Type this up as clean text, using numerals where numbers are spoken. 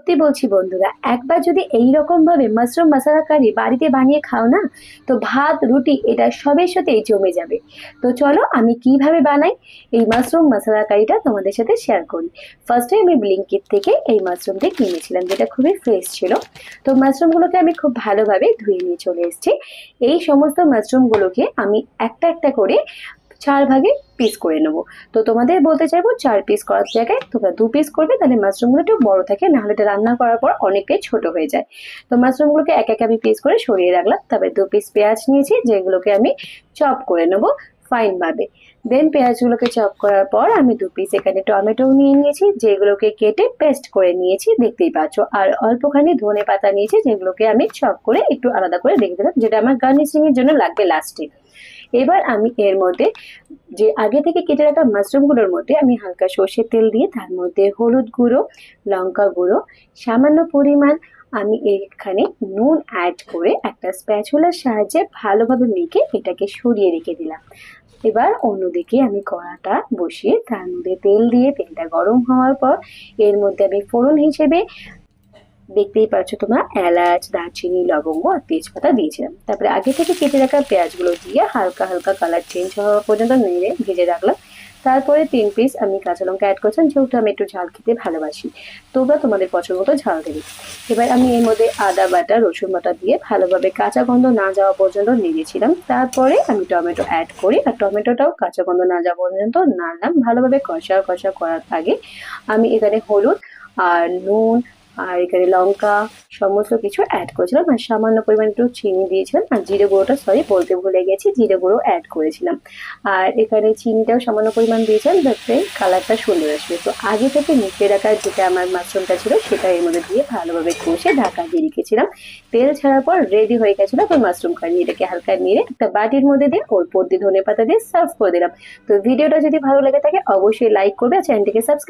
সত্যি বলছি বন্ধুরা, একবার যদি এই রকম ভাবে মাশরুম মশলা কারি বাড়িতে বানিয়ে খাও না, তো ভাত রুটি এটা সবের সাথেই জমে যাবে। তো চলো আমি কিভাবে বানাই এই মাশরুম মশলা কারিটা তোমাদের সাথে শেয়ার করি। ফার্স্টে আমি ব্লিঙ্কিট থেকে এই মাশরুমটি কিনেছিলাম, যেটা খুবই ফ্রেশ ছিল। তো মাশরুমগুলোকে আমি খুব ভালোভাবে ধুয়ে নিয়ে চলে এসেছি। এই সমস্ত মাশরুমগুলোকে আমি একটা একটা করে 4 ভাগে পিস করে নেবো। তো তোমাদের বলতে চাইবো 4 পিস করার জায়গায় তোমরা 2 পিস করবে, তাহলে মাশরুমগুলো একটু বড় থাকে, নাহলে এটা রান্না করার পর অনেকটাই ছোট হয়ে যায়। তো মাশরুমগুলোকে এক এক আমি পিস করে সরিয়ে রাখলাম। তারপরে 2 পিস পেঁয়াজ নিয়েছি, যেগুলোকে আমি চপ করে নেবো ফাইন ভাবে। দেন পেঁয়াজগুলোকে চপ করার পর আমি 2 পিস এখানে টমেটো নিয়ে নিয়েছি, যেগুলোকে কেটে পেস্ট করে নিয়েছি দেখতেই পাচ্ছ। আর অল্পখানি ধনে পাতা নিয়েছি, যেগুলোকে আমি চপ করে একটু আলাদা করে রেখে দিলাম, যেটা আমার গার্নিশিং এর জন্য লাগবে লাস্টে। এবার আমি এর মধ্যে যে আগে থেকে কেটে রাখা মাশরুমগুলোর মধ্যে আমি হালকা সর্ষের তেল দিয়ে তার মধ্যে হলুদ গুঁড়ো, লঙ্কা গুঁড়ো, সামান্য পরিমাণ আমি এখানে নুন অ্যাড করে একটা স্প্যাচুলার সাহায্যে ভালোভাবে মেখে এটাকে সরিয়ে রেখে দিলাম। এবার অন্যদিকে আমি কড়াটা বসিয়ে তার মধ্যে তেল দিয়ে তেলটা গরম হওয়ার পর এর মধ্যে আমি ফোড়ন হিসেবে দেখতেই পাচ্ছ তোমরা এলাচ, দারচিনি, লবঙ্গ আর তেজপাতা দিয়েছিলাম। তারপরে আগে থেকে কেটে রাখা পেঁয়াজগুলো দিয়ে হালকা হালকা কালার চেঞ্জ হওয়া পর্যন্ত নেড়ে ভেজে রাখলাম। তারপরে 3 পিস আমি কাঁচা লঙ্কা অ্যাড করছিলাম, যেহেতু আমি একটু ঝাল খেতে ভালোবাসি। তোমরা তোমাদের পছন্দ মতো ঝাল দেবে। এবার আমি এর মধ্যে আদা বাটা, রসুন বাটা দিয়ে ভালোভাবে কাঁচা গন্ধ না যাওয়া পর্যন্ত নেড়েছিলাম। তারপরে আমি টমেটো অ্যাড করি, আর টমেটোটাও কাঁচা গন্ধ না যাওয়া পর্যন্ত নাড়লাম। ভালোভাবে কষা কষা করার আগে আমি এখানে হলুদ আর নুন আর এখানে লঙ্কা সমস্ত কিছু অ্যাড করেছিলাম, আর সামান্য পরিমাণ একটু চিনি দিয়েছিলাম, আর জিরে গুঁড়োটা বলতে ভুলে গেছি, জিরে গুঁড়ো অ্যাড করেছিলাম। আর এখানে চিনিটাও সামান্য পরিমাণ দিয়েছিলাম, যাতে কালারটা সুন্দর আসবে। তো আগে থেকে মিশিয়ে রাখা যেটা আমার মাশরুমটা ছিল সেটা এর মধ্যে দিয়ে ভালোভাবে কষে ঢাকা দিয়ে রেখেছিলাম। তেল ছাড়ার পর রেডি হয়ে গেছিল আমার মাশরুম কারি। এটাকে হালকা নেড়ে একটা বাটির মধ্যে দিয়ে ওর উপর দিয়ে ধনেপাতা দিয়ে সার্ভ করে দিলাম। তো ভিডিওটা যদি ভালো লেগে থাকে অবশ্যই লাইক করবে আর চ্যানেলটিকে সাবস্ক্রাইব